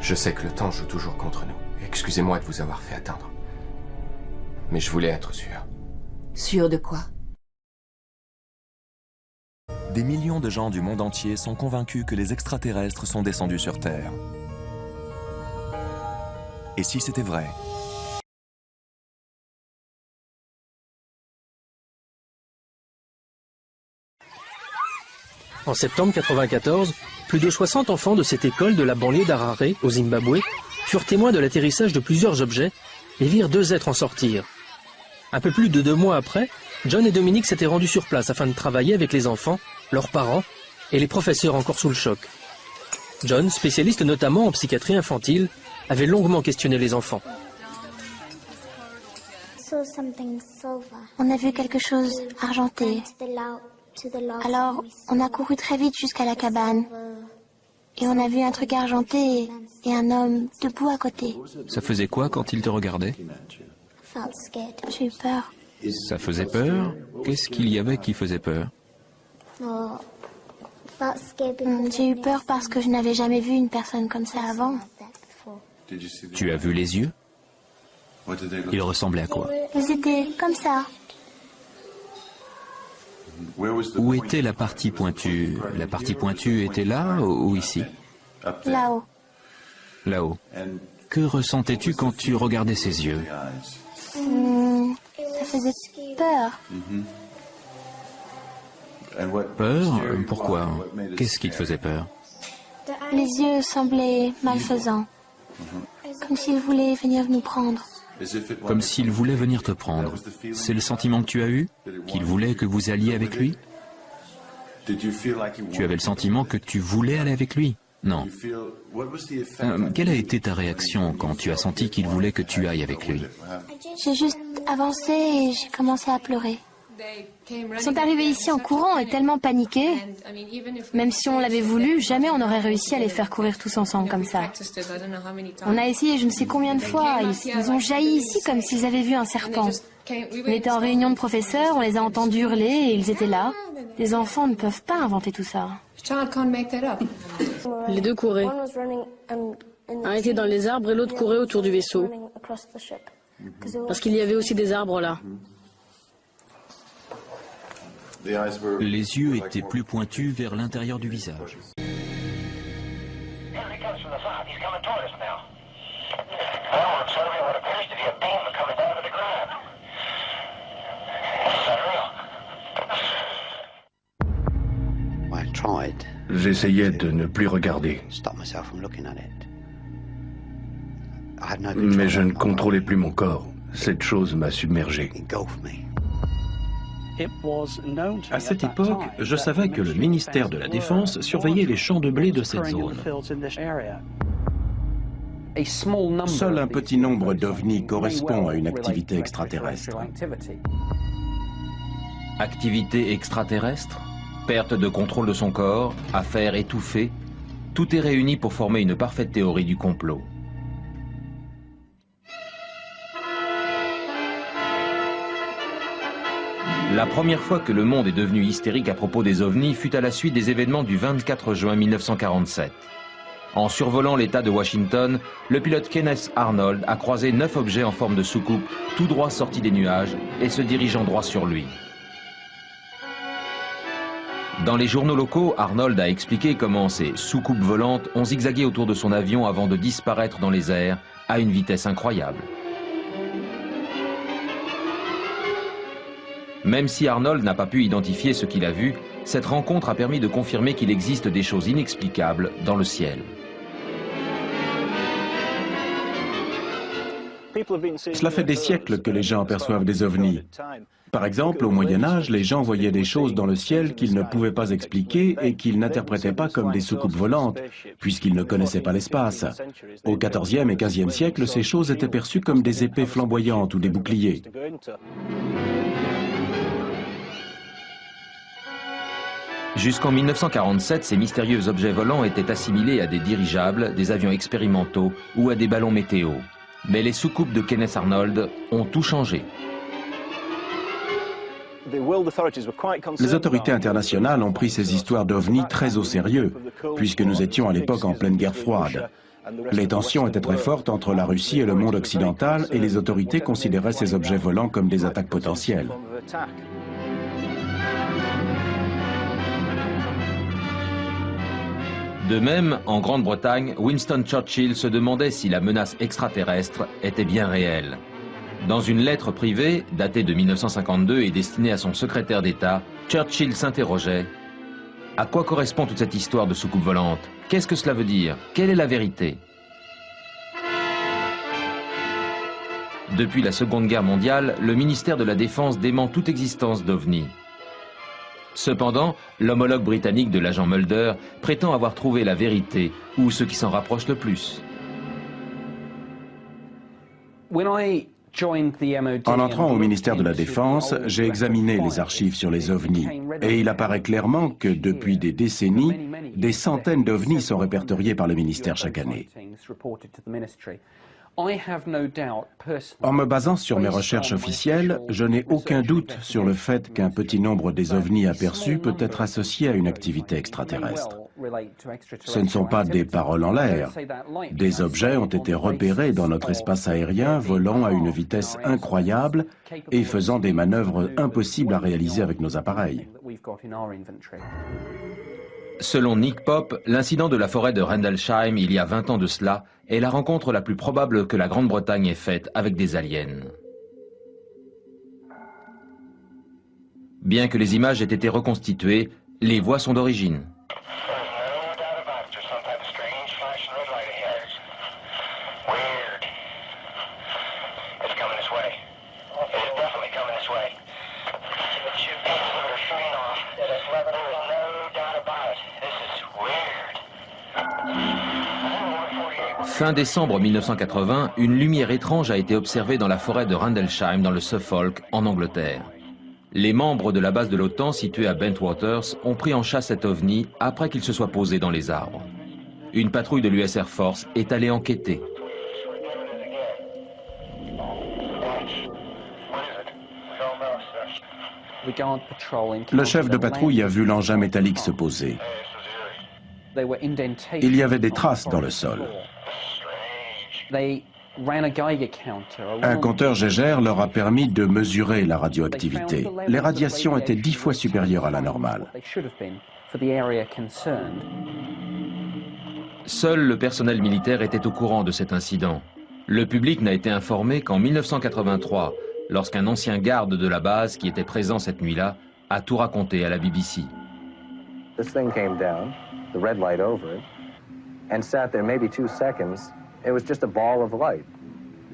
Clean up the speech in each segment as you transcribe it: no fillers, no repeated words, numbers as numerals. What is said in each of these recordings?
Je sais que le temps joue toujours contre nous. Excusez-moi de vous avoir fait attendre. Mais je voulais être sûr. Sûr de quoi? Des millions de gens du monde entier sont convaincus que les extraterrestres sont descendus sur Terre. Et si c'était vrai? En septembre 1994, plus de 60 enfants de cette école de la banlieue d'Harare, au Zimbabwe, furent témoins de l'atterrissage de plusieurs objets et virent 2 êtres en sortir. Un peu plus de 2 mois après, John et Dominique s'étaient rendus sur place afin de travailler avec les enfants, leurs parents et les professeurs encore sous le choc. John, spécialiste notamment en psychiatrie infantile, avait longuement questionné les enfants. On a vu quelque chose argenté. Alors, on a couru très vite jusqu'à la cabane. Et on a vu un truc argenté et un homme debout à côté. Ça faisait quoi quand il te regardait? J'ai eu peur. Ça faisait peur? Qu'est-ce qu'il y avait qui faisait peur? J'ai eu peur parce que je n'avais jamais vu une personne comme ça avant. Tu as vu les yeux? Ils ressemblaient à quoi? Ils étaient comme ça. Où était la partie pointue? La partie pointue était là ou ici? Là-haut. Là-haut. Que ressentais-tu quand tu regardais ses yeux? Ça faisait peur. Peur? Pourquoi? Qu'est-ce qui te faisait peur? Les yeux semblaient malfaisants. Comme s'ils voulaient venir nous prendre. Comme s'il voulait venir te prendre. C'est le sentiment que tu as eu? Qu'il voulait que vous alliez avec lui? Tu avais le sentiment que tu voulais aller avec lui? Non. Quelle a été ta réaction quand tu as senti qu'il voulait que tu ailles avec lui? J'ai juste avancé et j'ai commencé à pleurer. Ils sont arrivés ici en courant et tellement paniqués. Même si on l'avait voulu, jamais on n'aurait réussi à les faire courir tous ensemble comme ça. On a essayé je ne sais combien de fois. Ils ont jailli ici comme s'ils avaient vu un serpent. On était en réunion de professeurs, on les a entendus hurler et ils étaient là. Les enfants ne peuvent pas inventer tout ça. Les 2 couraient. Un était dans les arbres et l'autre courait autour du vaisseau. Parce qu'il y avait aussi des arbres là. Les yeux étaient plus pointus vers l'intérieur du visage. J'essayais de ne plus regarder. Mais je ne contrôlais plus mon corps. Cette chose m'a submergé. À cette époque, je savais que le ministère de la Défense surveillait les champs de blé de cette zone. Seul un petit nombre d'ovnis correspond à une activité extraterrestre. Activité extraterrestre, perte de contrôle de son corps, affaire étouffée, tout est réuni pour former une parfaite théorie du complot. La première fois que le monde est devenu hystérique à propos des ovnis fut à la suite des événements du 24 juin 1947. En survolant l'État de Washington, le pilote Kenneth Arnold a croisé 9 objets en forme de soucoupe, tout droit sortis des nuages et se dirigeant droit sur lui. Dans les journaux locaux, Arnold a expliqué comment ces soucoupes volantes ont zigzagué autour de son avion avant de disparaître dans les airs à une vitesse incroyable. Même si Arnold n'a pas pu identifier ce qu'il a vu, cette rencontre a permis de confirmer qu'il existe des choses inexplicables dans le ciel. Cela fait des siècles que les gens aperçoivent des ovnis. Par exemple, au Moyen-Âge, les gens voyaient des choses dans le ciel qu'ils ne pouvaient pas expliquer et qu'ils n'interprétaient pas comme des soucoupes volantes, puisqu'ils ne connaissaient pas l'espace. Au XIVe et XVe siècle, ces choses étaient perçues comme des épées flamboyantes ou des boucliers. Jusqu'en 1947, ces mystérieux objets volants étaient assimilés à des dirigeables, des avions expérimentaux ou à des ballons météo. Mais les soucoupes de Kenneth Arnold ont tout changé. Les autorités internationales ont pris ces histoires d'ovnis très au sérieux, puisque nous étions à l'époque en pleine guerre froide. Les tensions étaient très fortes entre la Russie et le monde occidental et les autorités considéraient ces objets volants comme des attaques potentielles. De même, en Grande-Bretagne, Winston Churchill se demandait si la menace extraterrestre était bien réelle. Dans une lettre privée, datée de 1952 et destinée à son secrétaire d'État, Churchill s'interrogeait « À quoi correspond toute cette histoire de soucoupe volante? Qu'est-ce que cela veut dire? Quelle est la vérité ?» Depuis la Seconde Guerre mondiale, le ministère de la Défense dément toute existence d'OVNI. Cependant, l'homologue britannique de l'agent Mulder prétend avoir trouvé la vérité, ou ce qui s'en rapproche le plus. En entrant au ministère de la Défense, j'ai examiné les archives sur les ovnis et il apparaît clairement que depuis des décennies, des centaines d'ovnis sont répertoriés par le ministère chaque année. En me basant sur mes recherches officielles, je n'ai aucun doute sur le fait qu'un petit nombre des ovnis aperçus peut être associé à une activité extraterrestre. Ce ne sont pas des paroles en l'air. Des objets ont été repérés dans notre espace aérien, volant à une vitesse incroyable et faisant des manœuvres impossibles à réaliser avec nos appareils. Selon Nick Pope, l'incident de la forêt de Rendlesham il y a 20 ans de cela est la rencontre la plus probable que la Grande-Bretagne ait faite avec des aliens. Bien que les images aient été reconstituées, les voix sont d'origine. Fin décembre 1980, une lumière étrange a été observée dans la forêt de Rendlesham dans le Suffolk, en Angleterre. Les membres de la base de l'OTAN située à Bentwaters ont pris en chasse cet ovni après qu'il se soit posé dans les arbres. Une patrouille de l'US Air Force est allée enquêter. Le chef de patrouille a vu l'engin métallique se poser. Il y avait des traces dans le sol. Un compteur Geiger leur a permis de mesurer la radioactivité. Les radiations étaient 10 fois supérieures à la normale. Seul le personnel militaire était au courant de cet incident. Le public n'a été informé qu'en 1983, lorsqu'un ancien garde de la base qui était présent cette nuit-là a tout raconté à la BBC. This thing came down, the red light over it, and sat there maybe 2 seconds. It was just a ball of light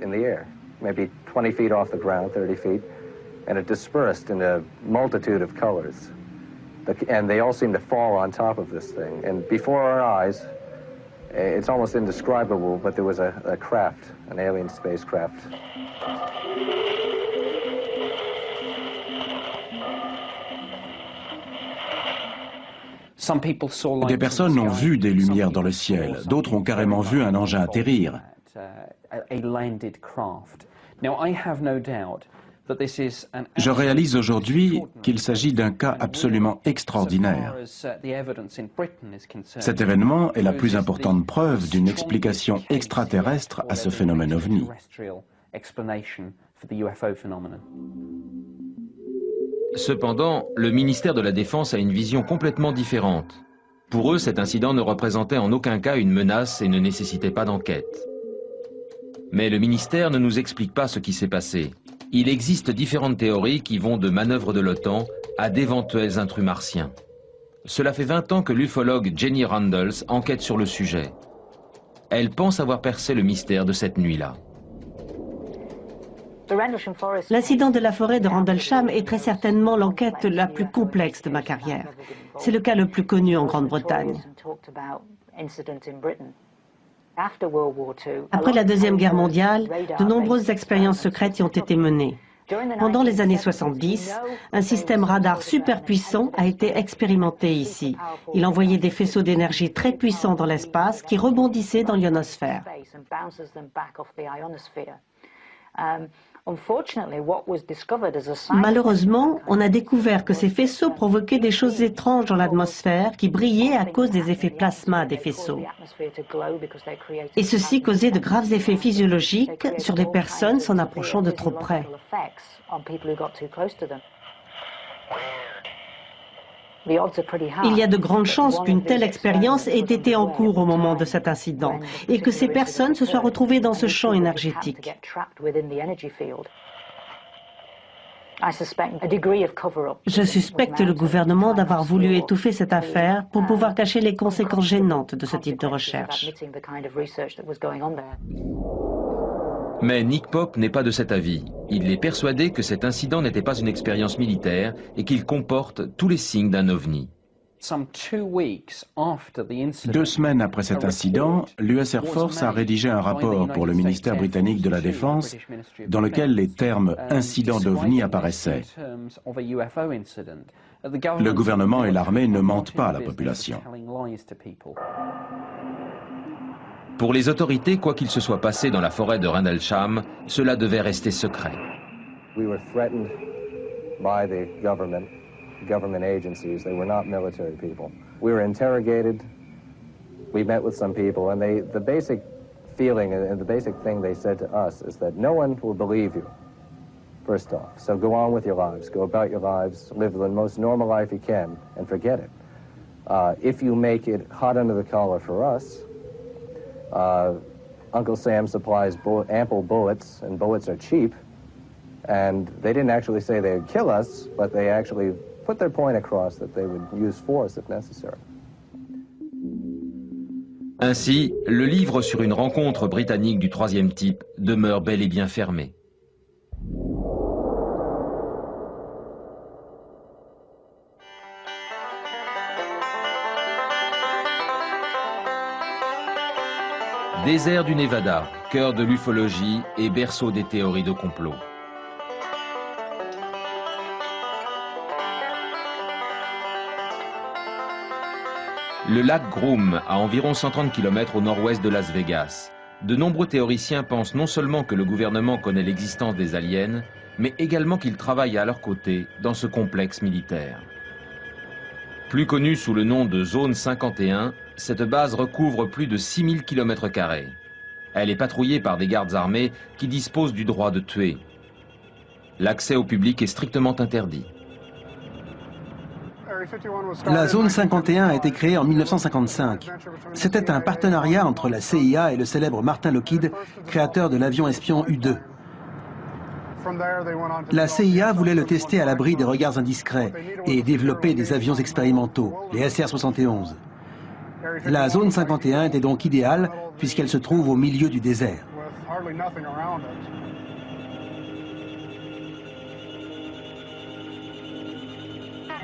in the air, maybe 20 feet off the ground, 30 feet, and it dispersed in a multitude of colors. And they all seemed to fall on top of this thing. And before our eyes, it's almost indescribable, but there was a craft, an alien spacecraft. Des personnes ont vu des lumières dans le ciel, d'autres ont carrément vu un engin atterrir. Je réalise aujourd'hui qu'il s'agit d'un cas absolument extraordinaire. Cet événement est la plus importante preuve d'une explication extraterrestre à ce phénomène OVNI. Cependant, le ministère de la Défense a une vision complètement différente. Pour eux, cet incident ne représentait en aucun cas une menace et ne nécessitait pas d'enquête. Mais le ministère ne nous explique pas ce qui s'est passé. Il existe différentes théories qui vont de manœuvres de l'OTAN à d'éventuels intrus martiens. Cela fait 20 ans que l'ufologue Jenny Randles enquête sur le sujet. Elle pense avoir percé le mystère de cette nuit-là. L'incident de la forêt de Rendlesham est très certainement l'enquête la plus complexe de ma carrière. C'est le cas le plus connu en Grande-Bretagne. Après la Deuxième Guerre mondiale, de nombreuses expériences secrètes y ont été menées. Pendant les années 70, un système radar super puissant a été expérimenté ici. Il envoyait des faisceaux d'énergie très puissants dans l'espace qui rebondissaient dans l'ionosphère. Malheureusement, on a découvert que ces faisceaux provoquaient des choses étranges dans l'atmosphère qui brillaient à cause des effets plasma des faisceaux. Et ceci causait de graves effets physiologiques sur les personnes s'en approchant de trop près. Il y a de grandes chances qu'une telle expérience ait été en cours au moment de cet incident et que ces personnes se soient retrouvées dans ce champ énergétique. Je suspecte le gouvernement d'avoir voulu étouffer cette affaire pour pouvoir cacher les conséquences gênantes de ce type de recherche. Mais Nick Pope n'est pas de cet avis. Il est persuadé que cet incident n'était pas une expérience militaire et qu'il comporte tous les signes d'un ovni. 2 semaines après cet incident, l'US Air Force a rédigé un rapport pour le ministère britannique de la Défense dans lequel les termes « incident d'OVNI » apparaissaient. Le gouvernement et l'armée ne mentent pas à la population. Pour les autorités, quoi qu'il se soit passé dans la forêt de Rendlesham, cela devait rester secret. We were threatened by the government agencies. They were not military people. We were interrogated. We met with some people, and the basic feeling and the basic thing they said to us is that no one will believe you, first off. So go on with your lives. Go about your lives. Live the most normal life you can, and forget it. If you make it hot under the collar for us, Uncle Sam supplies ample bullets, and bullets are cheap. And they didn't actually say they'd kill us, but they actually put their point across that they would use force if necessary. Ainsi, le livre sur une rencontre britannique du 3e type demeure bel et bien fermé. Désert du Nevada, cœur de l'ufologie et berceau des théories de complot. Le lac Groom, à environ 130 km au nord-ouest de Las Vegas. De nombreux théoriciens pensent non seulement que le gouvernement connaît l'existence des aliens, mais également qu'il travaille à leur côté dans ce complexe militaire. Plus connue sous le nom de Zone 51, cette base recouvre plus de 6000 km². Elle est patrouillée par des gardes armés qui disposent du droit de tuer. L'accès au public est strictement interdit. La zone 51 a été créée en 1955. C'était un partenariat entre la CIA et le célèbre Martin Lockheed, créateur de l'avion espion U-2. La CIA voulait le tester à l'abri des regards indiscrets et développer des avions expérimentaux, les SR-71. La zone 51 était donc idéale puisqu'elle se trouve au milieu du désert.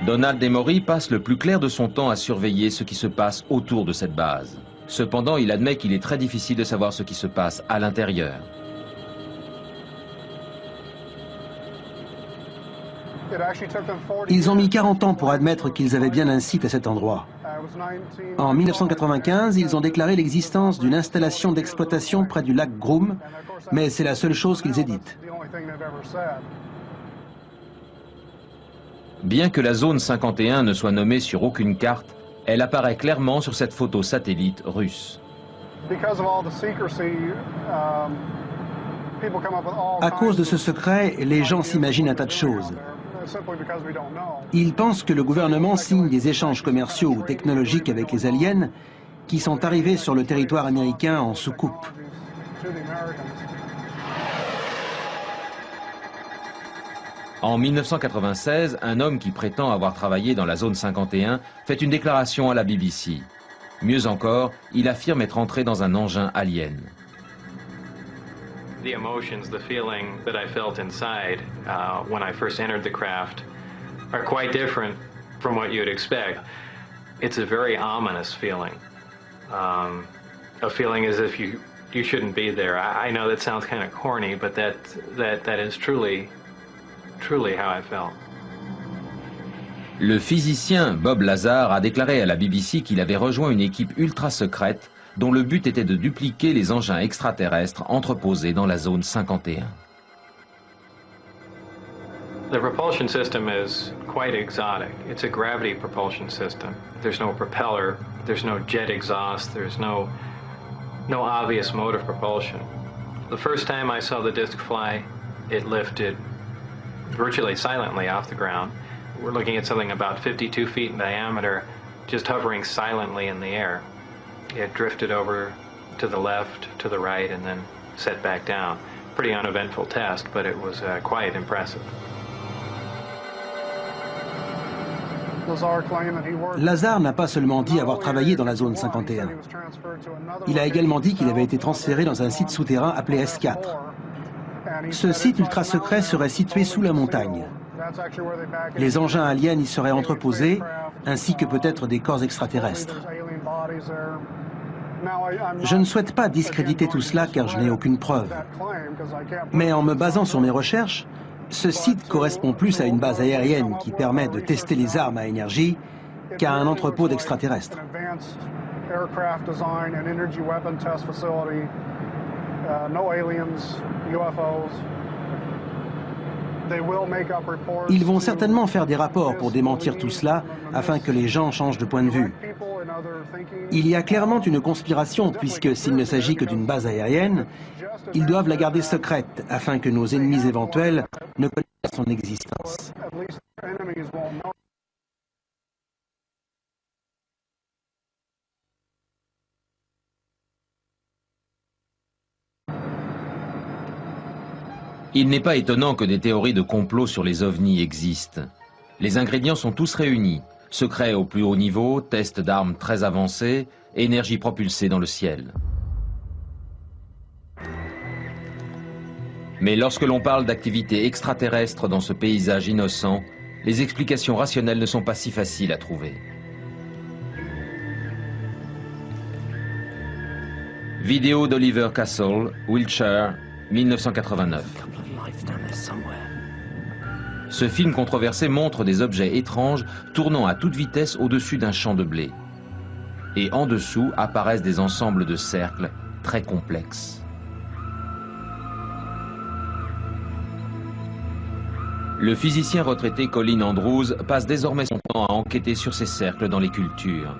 Donald Emory passe le plus clair de son temps à surveiller ce qui se passe autour de cette base. Cependant, il admet qu'il est très difficile de savoir ce qui se passe à l'intérieur. Ils ont mis 40 ans pour admettre qu'ils avaient bien un site à cet endroit. En 1995, ils ont déclaré l'existence d'une installation d'exploitation près du lac Groom, mais c'est la seule chose qu'ils aient dite. Bien que la zone 51 ne soit nommée sur aucune carte, elle apparaît clairement sur cette photo satellite russe. À cause de ce secret, les gens s'imaginent un tas de choses. Ils pensent que le gouvernement signe des échanges commerciaux ou technologiques avec les aliens qui sont arrivés sur le territoire américain en soucoupe. En 1996, un homme qui prétend avoir travaillé dans la zone 51 fait une déclaration à la BBC. Mieux encore, il affirme être entré dans un engin alien. The emotions, the feeling that I felt inside when I first entered the craft are quite different from what you'd expect. It's a very ominous feeling. A feeling as if you shouldn't be there. I know that sounds kind of corny, but that is truly how I felt. Le physicien Bob Lazar a déclaré à la BBC qu'il avait rejoint une équipe ultra secrète dont le but était de dupliquer les engins extraterrestres entreposés dans la zone 51. The propulsion system is quite exotic. It's a gravity propulsion system. There's no propeller, there's no jet exhaust, there's no obvious mode of propulsion. The first time I saw the disc fly, it lifted virtually silently off the ground. We're looking at something about 52 feet in diameter, just hovering silently in the air. It drifted over to the left, to the right, and then set back down. Pretty uneventful test, but it was quite impressive. Lazar n'a pas seulement dit avoir travaillé dans la zone 51. Il a également dit qu'il avait été transféré dans un site souterrain appelé S4. Ce site ultra secret serait situé sous la montagne. Les engins aliens y seraient entreposés, ainsi que peut-être des corps extraterrestres. Je ne souhaite pas discréditer tout cela car je n'ai aucune preuve. Mais en me basant sur mes recherches, ce site correspond plus à une base aérienne qui permet de tester les armes à énergie qu'à un entrepôt d'extraterrestres. Ils vont certainement faire des rapports pour démentir tout cela afin que les gens changent de point de vue. Il y a clairement une conspiration puisque s'il ne s'agit que d'une base aérienne, ils doivent la garder secrète afin que nos ennemis éventuels ne connaissent pas son existence. Il n'est pas étonnant que des théories de complot sur les ovnis existent. Les ingrédients sont tous réunis. Secret au plus haut niveau, test d'armes très avancés, énergie propulsée dans le ciel. Mais lorsque l'on parle d'activité extraterrestre dans ce paysage innocent, les explications rationnelles ne sont pas si faciles à trouver. Vidéo d'Oliver Castle, Wiltshire, 1989. Ce film controversé montre des objets étranges tournant à toute vitesse au-dessus d'un champ de blé. Et en dessous apparaissent des ensembles de cercles très complexes. Le physicien retraité Colin Andrews passe désormais son temps à enquêter sur ces cercles dans les cultures.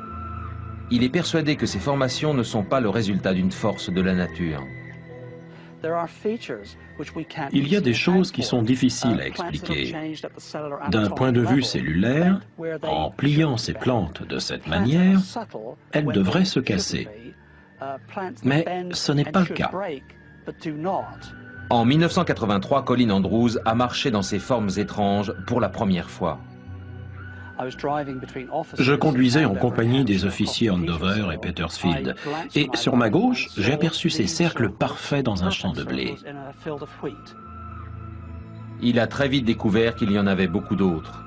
Il est persuadé que ces formations ne sont pas le résultat d'une force de la nature. Il y a des choses qui sont difficiles à expliquer. D'un point de vue cellulaire, en pliant ces plantes de cette manière, elles devraient se casser. Mais ce n'est pas le cas. En 1983, Colin Andrews a marché dans ces formes étranges pour la première fois. Je conduisais en compagnie des officiers Andover et Petersfield, et sur ma gauche, j'ai aperçu ces cercles parfaits dans un champ de blé. Il a très vite découvert qu'il y en avait beaucoup d'autres.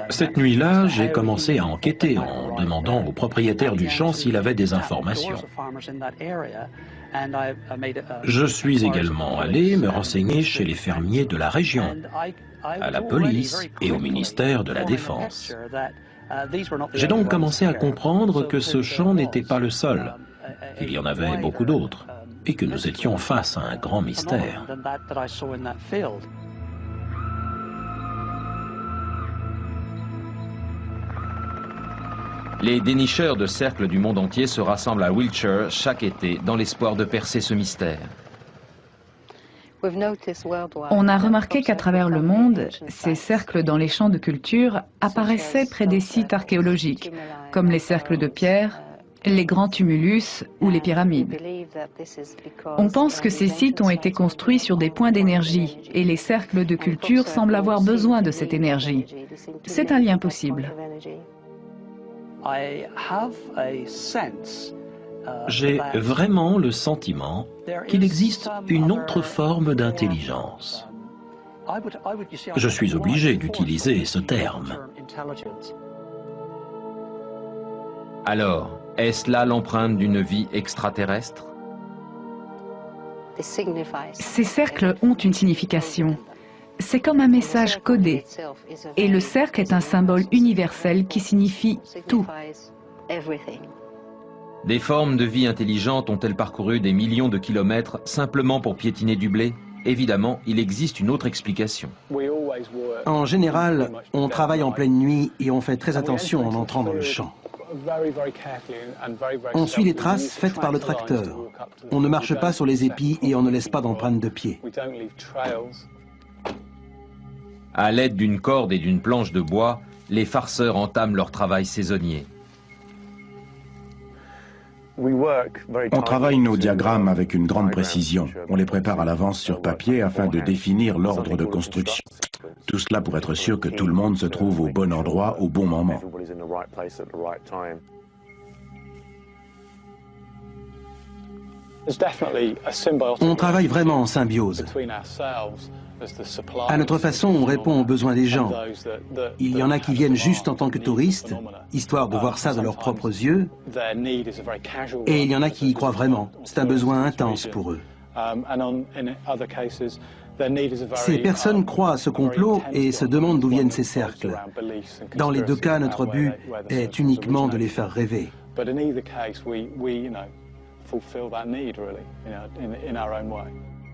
Cette nuit-là, j'ai commencé à enquêter en demandant au propriétaire du champ s'il avait des informations. Je suis également allé me renseigner chez les fermiers de la région, à la police et au ministère de la Défense. J'ai donc commencé à comprendre que ce champ n'était pas le seul. Il y en avait beaucoup d'autres, et que nous étions face à un grand mystère. Les dénicheurs de cercles du monde entier se rassemblent à Wiltshire chaque été dans l'espoir de percer ce mystère. On a remarqué qu'à travers le monde, ces cercles dans les champs de culture apparaissaient près des sites archéologiques, comme les cercles de pierre, les grands tumulus ou les pyramides. On pense que ces sites ont été construits sur des points d'énergie et les cercles de culture semblent avoir besoin de cette énergie. C'est un lien possible. J'ai vraiment le sentiment qu'il existe une autre forme d'intelligence. Je suis obligé d'utiliser ce terme. Alors, est-ce là l'empreinte d'une vie extraterrestre? Ces cercles ont une signification. C'est comme un message codé. Et le cercle est un symbole universel qui signifie tout. Des formes de vie intelligentes ont-elles parcouru des millions de kilomètres simplement pour piétiner du blé? Évidemment, il existe une autre explication. En général, on travaille en pleine nuit et on fait très attention en entrant dans le champ. On suit les traces faites par le tracteur. On ne marche pas sur les épis et on ne laisse pas d'empreintes de pied. À l'aide d'une corde et d'une planche de bois, les farceurs entament leur travail saisonnier. On travaille nos diagrammes avec une grande précision. On les prépare à l'avance sur papier afin de définir l'ordre de construction. Tout cela pour être sûr que tout le monde se trouve au bon endroit au bon moment. On travaille vraiment en symbiose. À notre façon, on répond aux besoins des gens. Il y en a qui viennent juste en tant que touristes, histoire de voir ça de leurs propres yeux, et il y en a qui y croient vraiment. C'est un besoin intense pour eux. Ces personnes croient à ce complot et se demandent d'où viennent ces cercles. Dans les deux cas, notre but est uniquement de les faire rêver.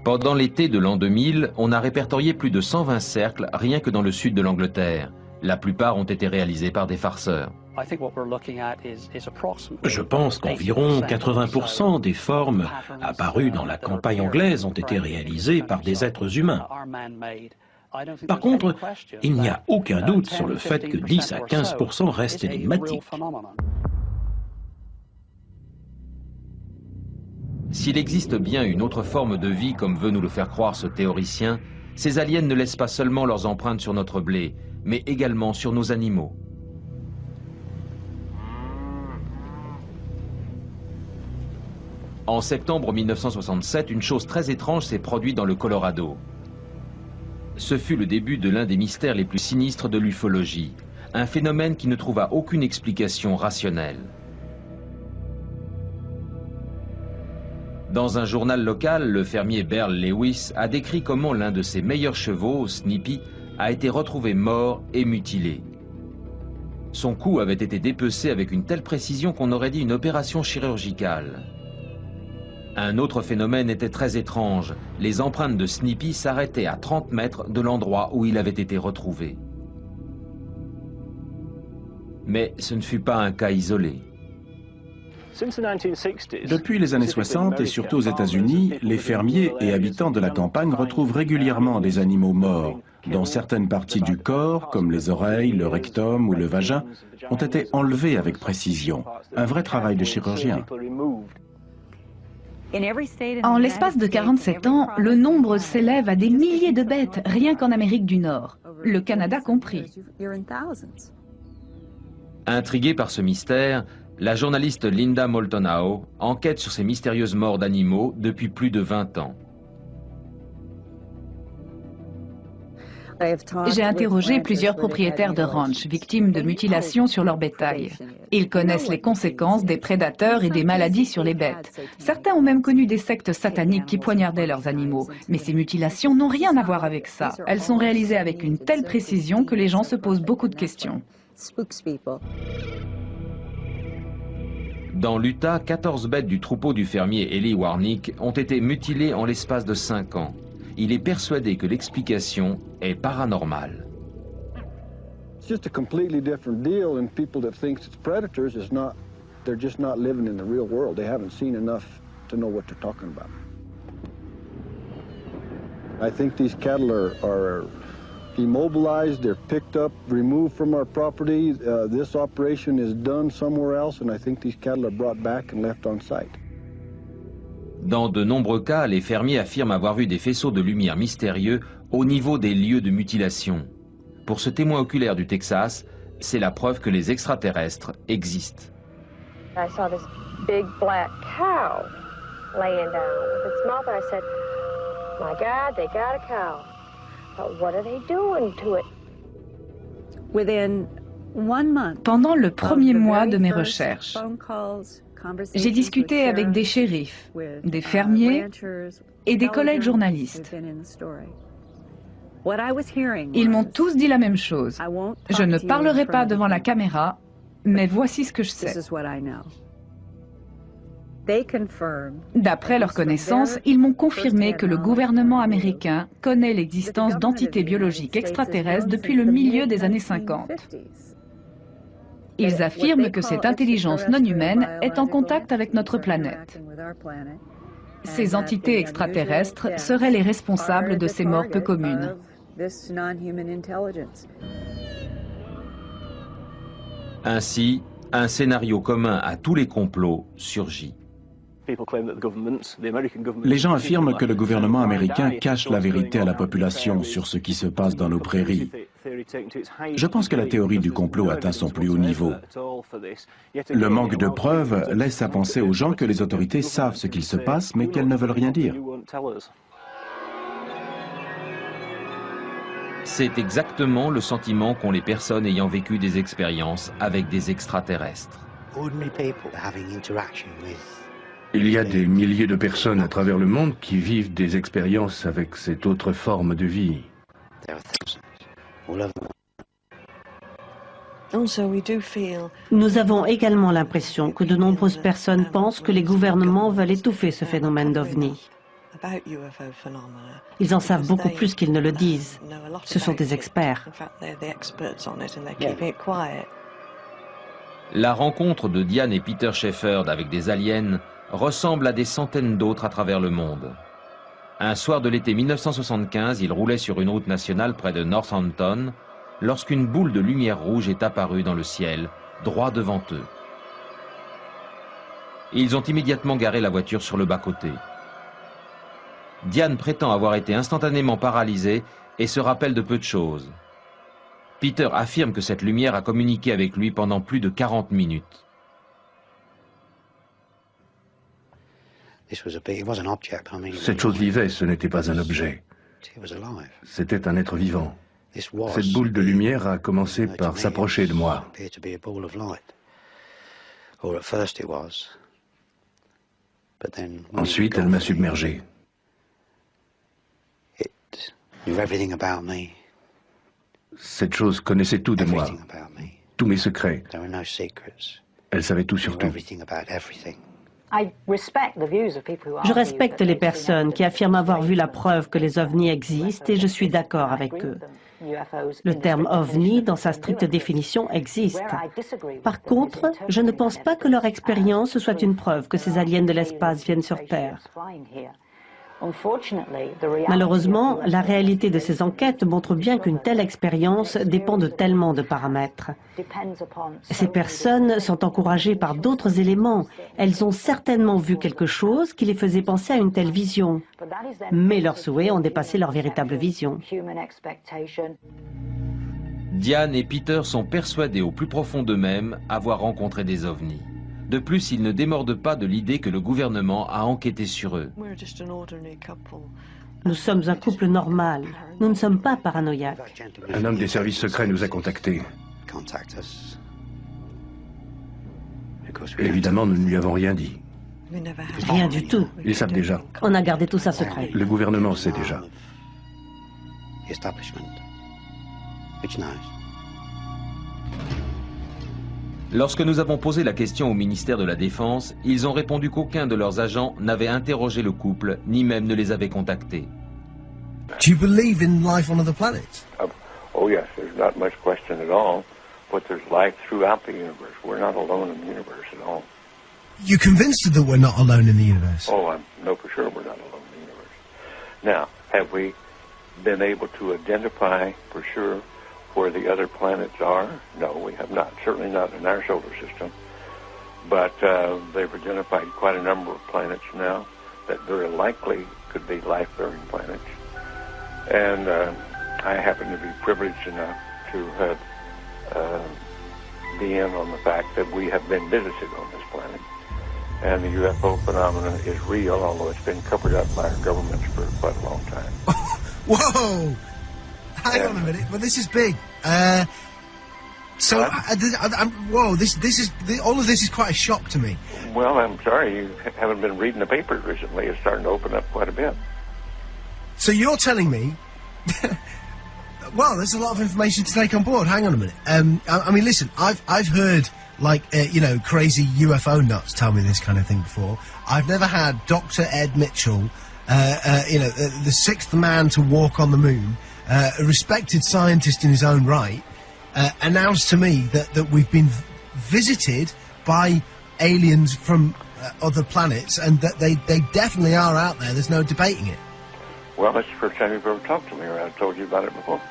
Pendant l'été de l'an 2000, on a répertorié plus de 120 cercles rien que dans le sud de l'Angleterre. La plupart ont été réalisés par des farceurs. Je pense qu'environ 80% des formes apparues dans la campagne anglaise ont été réalisées par des êtres humains. Par contre, il n'y a aucun doute sur le fait que 10 à 15% restent énigmatiques. S'il existe bien une autre forme de vie, comme veut nous le faire croire ce théoricien, ces aliens ne laissent pas seulement leurs empreintes sur notre blé, mais également sur nos animaux. En septembre 1967, une chose très étrange s'est produite dans le Colorado. Ce fut le début de l'un des mystères les plus sinistres de l'ufologie, un phénomène qui ne trouva aucune explication rationnelle. Dans un journal local, le fermier Beryl Lewis a décrit comment l'un de ses meilleurs chevaux, Snippy, a été retrouvé mort et mutilé. Son cou avait été dépecé avec une telle précision qu'on aurait dit une opération chirurgicale. Un autre phénomène était très étrange. Les empreintes de Snippy s'arrêtaient à 30 mètres de l'endroit où il avait été retrouvé. Mais ce ne fut pas un cas isolé. Depuis les années 60 et surtout aux États-Unis, les fermiers et habitants de la campagne retrouvent régulièrement des animaux morts, dont certaines parties du corps, comme les oreilles, le rectum ou le vagin, ont été enlevées avec précision. Un vrai travail de chirurgien. En l'espace de 47 ans, le nombre s'élève à des milliers de bêtes, rien qu'en Amérique du Nord, le Canada compris. Intriguée par ce mystère, la journaliste Linda Moulton-Howe enquête sur ces mystérieuses morts d'animaux depuis plus de 20 ans. J'ai interrogé plusieurs propriétaires de ranch victimes de mutilations sur leur bétail. Ils connaissent les conséquences des prédateurs et des maladies sur les bêtes. Certains ont même connu des sectes sataniques qui poignardaient leurs animaux. Mais ces mutilations n'ont rien à voir avec ça. Elles sont réalisées avec une telle précision que les gens se posent beaucoup de questions. Dans l'Utah, 14 bêtes du troupeau du fermier Eli Warnick ont été mutilées en l'espace de 5 ans. Il est persuadé que l'explication est paranormale. It's just a completely different deal, and people that think it's predators is not, they're just not living in the real world. They haven't seen enough to know what they're talking about. I think these cattle are immobilized, they're picked up, removed from our property. This operation is done somewhere else, and I think these cattle are brought back and left on site. Dans de nombreux cas, les fermiers affirment avoir vu des faisceaux de lumière mystérieux au niveau des lieux de mutilation. Pour ce témoin oculaire du Texas, c'est la preuve que les extraterrestres existent. I saw this big black cow laying down with its mouth. I said, "My God, they got a cow. But what are they doing to it?" Pendant le premier mois de mes recherches, j'ai discuté avec des shérifs, des fermiers et des collègues journalistes. Ils m'ont tous dit la même chose. Je ne parlerai pas devant la caméra, mais voici ce que je sais. D'après leur connaissance, ils m'ont confirmé que le gouvernement américain connaît l'existence d'entités biologiques extraterrestres depuis le milieu des années 50. Ils affirment que cette intelligence non humaine est en contact avec notre planète. Ces entités extraterrestres seraient les responsables de ces morts peu communes. Ainsi, un scénario commun à tous les complots surgit. Les gens affirment que le gouvernement américain cache la vérité à la population sur ce qui se passe dans nos prairies. Je pense que la théorie du complot atteint son plus haut niveau. Le manque de preuves laisse à penser aux gens que les autorités savent ce qu'il se passe, mais qu'elles ne veulent rien dire. C'est exactement le sentiment qu'ont les personnes ayant vécu des expériences avec des extraterrestres. Il y a des milliers de personnes à travers le monde qui vivent des expériences avec cette autre forme de vie. Nous avons également l'impression que de nombreuses personnes pensent que les gouvernements veulent étouffer ce phénomène d'OVNI. Ils en savent beaucoup plus qu'ils ne le disent. Ce sont des experts. La rencontre de Diane et Peter Shepherd avec des aliens ressemble à des centaines d'autres à travers le monde. Un soir de l'été 1975, ils roulaient sur une route nationale près de Northampton lorsqu'une boule de lumière rouge est apparue dans le ciel, droit devant eux. Ils ont immédiatement garé la voiture sur le bas-côté. Diane prétend avoir été instantanément paralysée et se rappelle de peu de choses. Peter affirme que cette lumière a communiqué avec lui pendant plus de 40 minutes. Cette chose vivait, ce n'était pas un objet. C'était un être vivant. Cette boule de lumière a commencé par s'approcher de moi. Ensuite, elle m'a submergé. Cette chose connaissait tout de moi, tous mes secrets. Elle savait tout sur tout. Je respecte les personnes qui affirment avoir vu la preuve que les ovnis existent et je suis d'accord avec eux. Le terme ovni, dans sa stricte définition, existe. Par contre, je ne pense pas que leur expérience soit une preuve que ces aliens de l'espace viennent sur Terre. Malheureusement, la réalité de ces enquêtes montre bien qu'une telle expérience dépend de tellement de paramètres. Ces personnes sont encouragées par d'autres éléments. Elles ont certainement vu quelque chose qui les faisait penser à une telle vision. Mais leurs souhaits ont dépassé leur véritable vision. Diane et Peter sont persuadés au plus profond d'eux-mêmes avoir rencontré des ovnis. De plus, ils ne démordent pas de l'idée que le gouvernement a enquêté sur eux. Nous sommes un couple normal. Nous ne sommes pas paranoïaques. Un homme des services secrets nous a contactés. Évidemment, nous ne lui avons rien dit. Rien du tout. Ils savent déjà. On a gardé tout ça secret. Le gouvernement sait déjà. Lorsque nous avons posé la question au ministère de la Défense, ils ont répondu qu'aucun de leurs agents n'avait interrogé le couple, ni même ne les avait contactés. Do you believe in life on other planets? Oh yes, there's not much question at all. But there's life throughout the universe. We're not alone in the universe at all. You're convinced that we're not alone in the universe? Oh, I know for sure we're not alone in the universe. Now, have we been able to identify for sure where the other planets are? No, we have not. Certainly not in our solar system. But they've identified quite a number of planets now that very likely could be life-bearing planets. And I happen to be privileged enough to have be in on the fact that we have been visited on this planet. And the UFO phenomenon is real, although it's been covered up by our governments for quite a long time. Whoa! Hang on a minute, but this is big. Whoa! This is all of this is quite a shock to me. Well, I'm sorry you haven't been reading the papers recently. It's starting to open up quite a bit. So you're telling me? Well, there's a lot of information to take on board. Hang on a minute. I mean, listen. I've heard like, crazy UFO nuts tell me this kind of thing before. I've never had Dr. Ed Mitchell, the sixth man to walk on the moon, a respected scientist in his own right, announce to me that we've been visited by aliens from other planets, and that they definitely are out there. There's no debating it. Well, that's the first time you've ever talked to me, or I've told you about it before.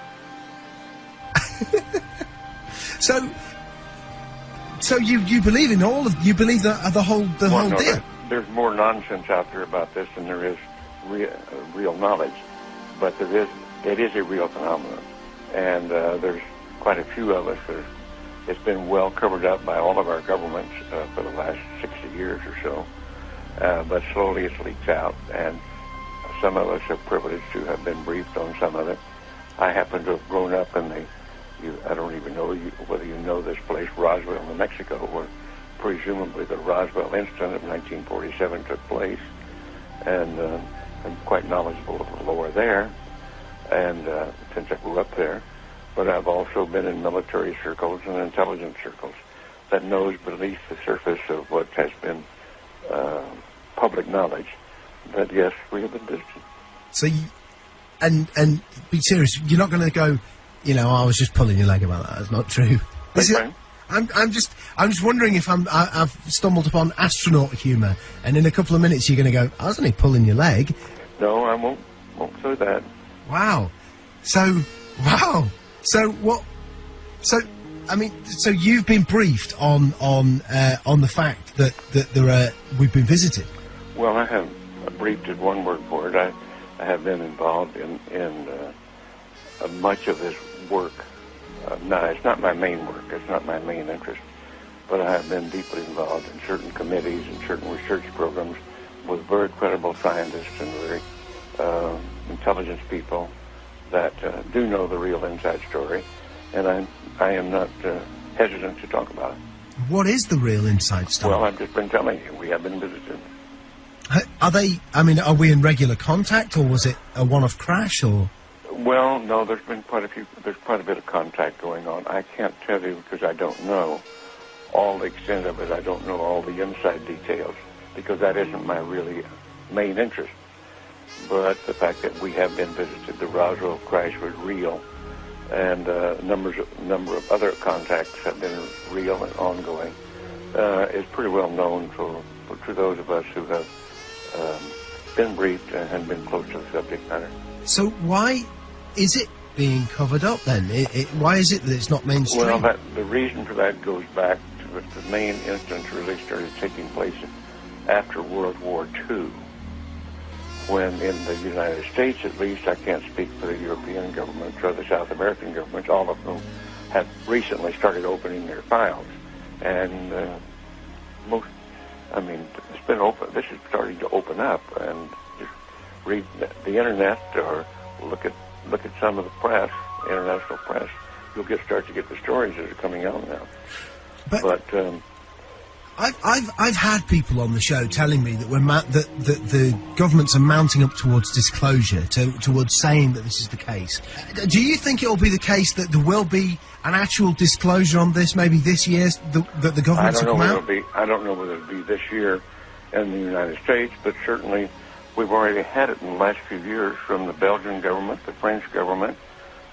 So you believe in you believe the whole deal? There's more nonsense out there about this than there is real knowledge, but it is a real phenomenon, and there's quite a few of us that it's been well covered up by all of our governments for the last 60 years or so, but slowly it's leaked out, and some of us are privileged to have been briefed on some of it. I happen to have grown up in I don't even know whether you know this place, Roswell, New Mexico, where presumably the Roswell incident of 1947 took place, and I'm quite knowledgeable of the lore there, and since I grew up there. But I've also been in military circles and intelligence circles that knows beneath the surface of what has been public knowledge that, yes, we have been visited. So and be serious, you're not going to go, I was just pulling your leg about that. That's not true. I'm just wondering if I've stumbled upon astronaut humour, and in a couple of minutes you're going to go, I was only pulling your leg. No, I won't say that. Wow. So what? So you've been briefed on the fact that we've been visited. Well, I have briefed is one word for it. I have been involved in much of this work. No, it's not my main work. It's not my main interest. But I have been deeply involved in certain committees and certain research programs with very credible scientists and very intelligence people that do know the real inside story, and I am not hesitant to talk about it. What is the real inside story? Well, I've just been telling you, we have been visited. Are we in regular contact, or was it a one-off crash, or? Well, no, there's quite a bit of contact going on. I can't tell you because I don't know all the extent of it. I don't know all the inside details because that isn't my really main interest. But the fact that we have been visited, the Roswell crash was real, and a number of other contacts have been real and ongoing, is pretty well known to those of us who have been briefed and been close to the subject matter. So why is it being covered up then? Why is it that it's not mainstream? Well, the reason for that goes back to the main instance really started taking place after World War II, when in the United States, at least, I can't speak for the European governments or the South American governments, all of whom have recently started opening their files. And it's been open. This is starting to open up, and just read the internet or look at some of the press, international press. You'll start to get the stories that are coming out now. But I've had people on the show telling me that that the governments are mounting up towards disclosure, towards saying that this is the case. Do you think it will be the case that there will be an actual disclosure on this, maybe this year, that the governments will come out? I don't know whether it'll be this year in the United States, but certainly we've already had it in the last few years from the Belgian government, the French government,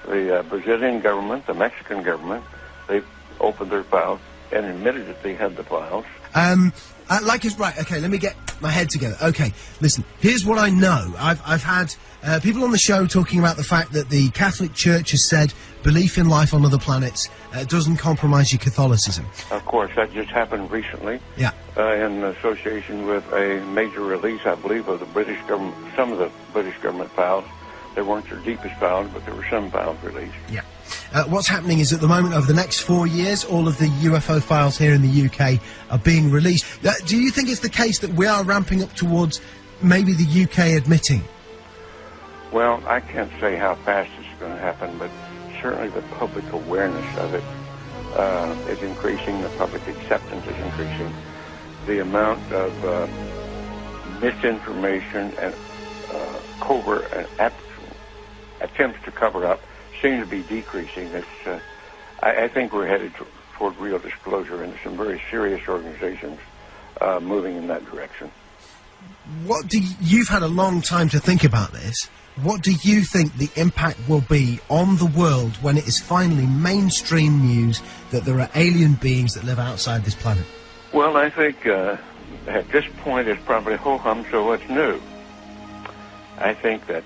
the Brazilian government, the Mexican government. They've opened their files and admitted that they had the files. Right, okay, let me get my head together. Okay, listen, here's what I know. I've had people on the show talking about the fact that the Catholic Church has said belief in life on other planets doesn't compromise your Catholicism. Of course, that just happened recently. Yeah. In association with a major release, I believe, of the British government, some of the British government files. They weren't their deepest files, but there were some files released. Yeah. What's happening is at the moment, over the next 4 years, all of the UFO files here in the UK are being released. Do you think it's the case that we are ramping up towards maybe the UK admitting? Well, I can't say how fast it's going to happen, but certainly the public awareness of it is increasing. The public acceptance is increasing. The amount of misinformation and covert and attempts to cover up seem to be decreasing. I think we're headed toward real disclosure, and some very serious organizations moving in that direction. You've had a long time to think about this. What do you think the impact will be on the world when it is finally mainstream news that there are alien beings that live outside this planet? Well, I think at this point it's probably ho-hum, so what's new? I think that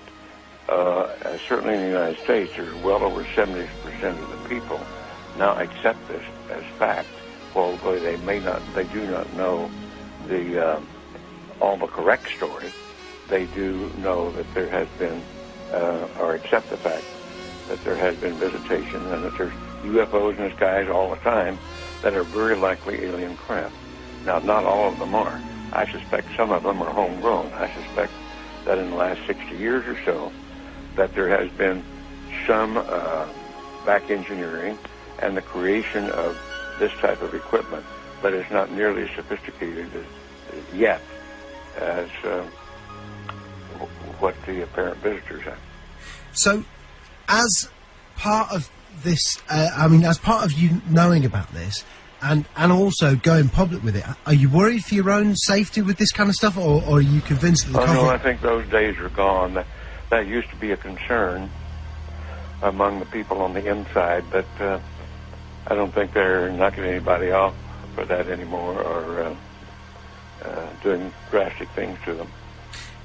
certainly in the United States, there's well over 70% of the people now accept this as fact, although they do not know all the correct story. They do know that there has been, or accept the fact that there has been visitation and that there's UFOs in the skies all the time that are very likely alien craft. Now, not all of them are. I suspect some of them are homegrown. I suspect that in the last 60 years or so, that there has been some back engineering and the creation of this type of equipment, but it's not nearly as sophisticated yet as what the apparent visitors have. So, as part of this, as part of you knowing about this, and also going public with it, are you worried for your own safety with this kind of stuff, or are you convinced that the no, I think those days are gone. That used to be a concern among the people on the inside, but I don't think they're knocking anybody off for that anymore, or doing drastic things to them.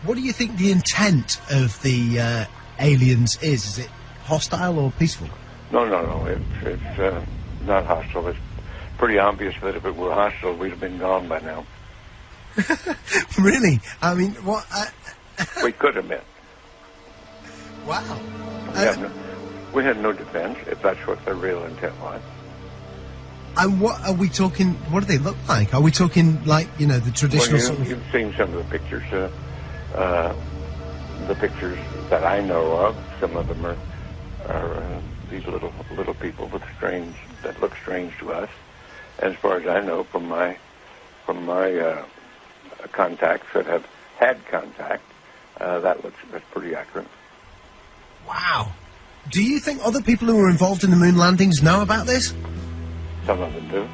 What do you think the intent of the aliens is? Is it hostile or peaceful? No. It's not hostile. It's pretty obvious that if it were hostile, we'd have been gone by now. Really? I mean, what? We could have been. Wow. We had no defense, if that's what their real intent was. And what are we talking? What do they look like? Are we talking like, the traditional sort of... You've seen some of the pictures that I know of. Some of them are these little people that look strange to us. As far as I know, from my contacts that have had contact, that's pretty accurate. Wow. Do you think other people who were involved in the moon landings know about this? Some of them do.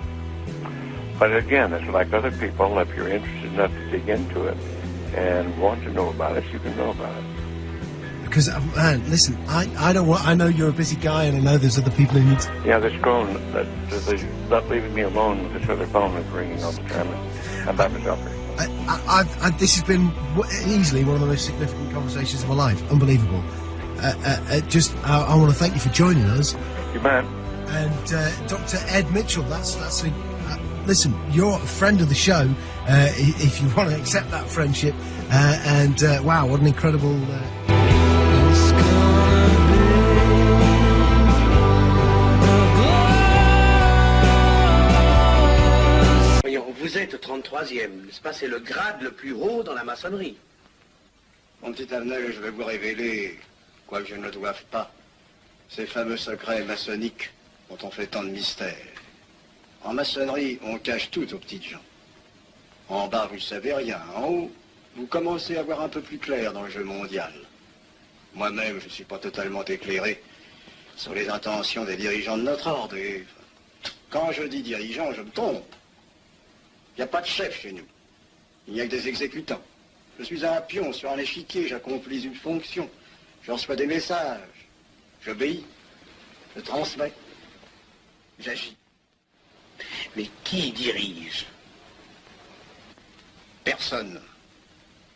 But again, it's like other people. If you're interested enough to dig into it and want to know about it, you can know about it. Because, man, listen, I know you're a busy guy, and I know there's other people who need to... Yeah, this phone, not leaving me alone with this other phone that's ringing all the time. I'm by myself here. This has been easily one of the most significant conversations of my life. Unbelievable. I want to thank you for joining us. You bet. And Dr. Ed Mitchell, listen, you're a friend of the show, if you want to accept that friendship. Wow, what an incredible... Vous êtes 33e, n'est-ce pas? C'est le grade le plus haut dans la maçonnerie. Mon petit Avenel, je vais vous révéler, quoique je ne le doive pas, ces fameux secrets maçonniques dont on fait tant de mystères. En maçonnerie, on cache tout aux petites gens. En bas, vous ne savez rien. En haut, vous commencez à voir un peu plus clair dans le jeu mondial. Moi-même, je ne suis pas totalement éclairé sur les intentions des dirigeants de notre ordre. Et quand je dis dirigeants, je me trompe. Il n'y a pas de chef chez nous. Il n'y a que des exécutants. Je suis un pion sur un échiquier, j'accomplis une fonction. Je reçois des messages. J'obéis. Je transmets. J'agis. Mais qui dirige? Personne.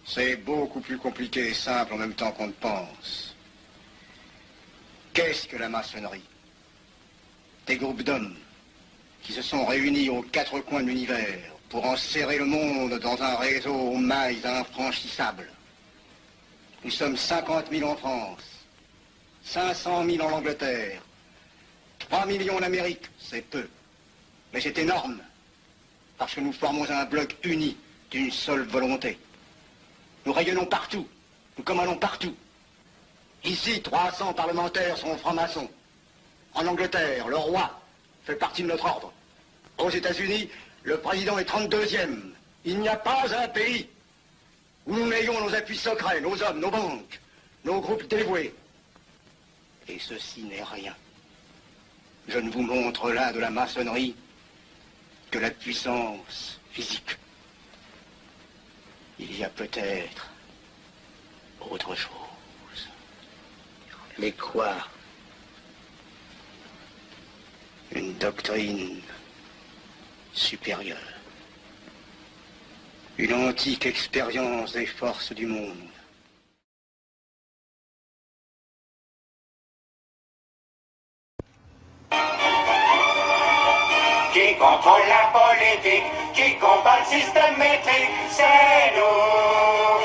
C'est beaucoup plus compliqué et simple en même temps qu'on ne pense. Qu'est-ce que la maçonnerie? Des groupes d'hommes qui se sont réunis aux quatre coins de l'univers pour enserrer le monde dans un réseau aux mailles infranchissables. Nous sommes 50 000 en France, 500 000 en Angleterre, 3 millions en Amérique, c'est peu. Mais c'est énorme, parce que nous formons un bloc uni d'une seule volonté. Nous rayonnons partout, nous commandons partout. Ici, 300 parlementaires sont francs-maçons. En Angleterre, le roi fait partie de notre ordre. Aux États-Unis, le président est 32e. Il n'y a pas un pays où nous n'ayons nos appuis secrets, nos hommes, nos banques, nos groupes dévoués. Et ceci n'est rien. Je ne vous montre là de la maçonnerie que la puissance physique. Il y a peut-être autre chose. Mais quoi? Une doctrine supérieure. Une antique expérience des forces du monde. Qui contrôle la politique, qui combat le système métrique, c'est nous.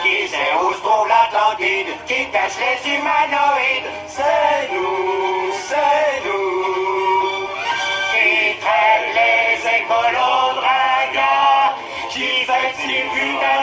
Qui sait où se trouve l'Atlantide, qui cache les humanoïdes, c'est nous. Qui traite les écolos de ringards, qui fait si putain